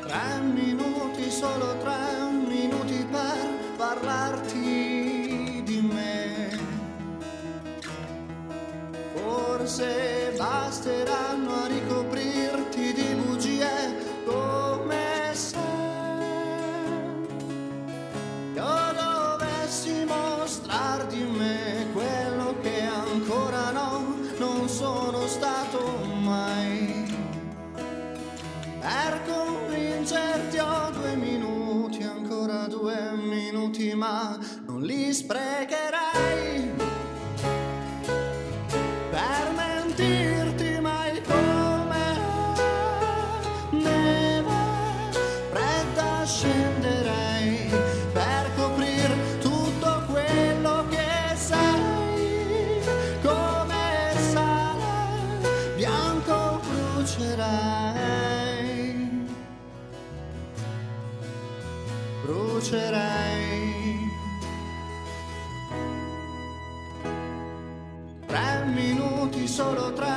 3 minuti, solo 3 minuti per parlarti di me. Forse basteranno a ricoprirti di bugie come se io dovessi mostrar di me quello che ancora non sono stato mai. Per convincerti ho 2 minuti, ancora 2 minuti, ma non li sprecherei per mentirti mai come neve fredda scenderei per coprir tutto quello che sei. Come sale bianco brucerei. 3 minuti, solo 3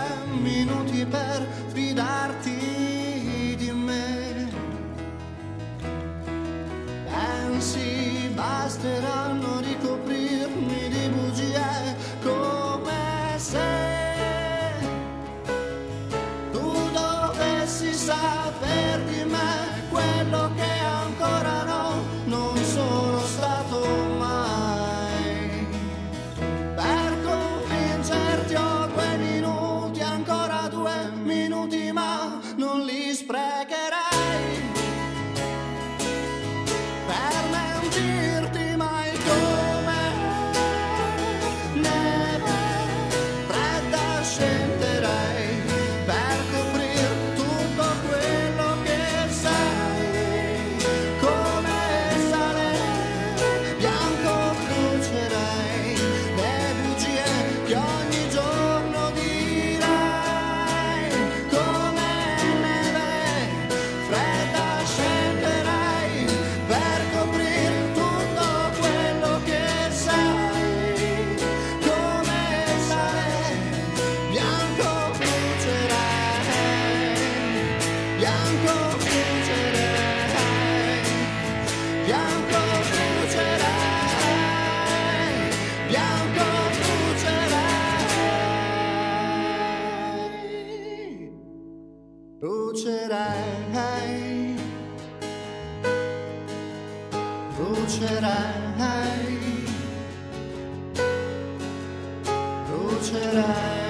minuti per fidarti di me. Pensi basteranno a ricoprirmi di bugie come se tu dovessi saper di me quello che ancora non sono stato mai. Per convincerti ho 2 minuti, ancora 2 minuti, ma non li sprecherei per mentirti mai come neve fredda scenderei per coprir tutto quello che sei. Come sale bianco brucerei le bugie che ogni giorno direi. Come neve fredda scenderei per coprir tutto quello che sei. Come sale bianco brucerei, bianco brucerei, bianco brucerei, bianco brucerei, brucerei, brucerei, brucerei.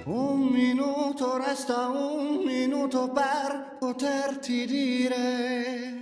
1 minuto, resta 1 minuto per poterti dire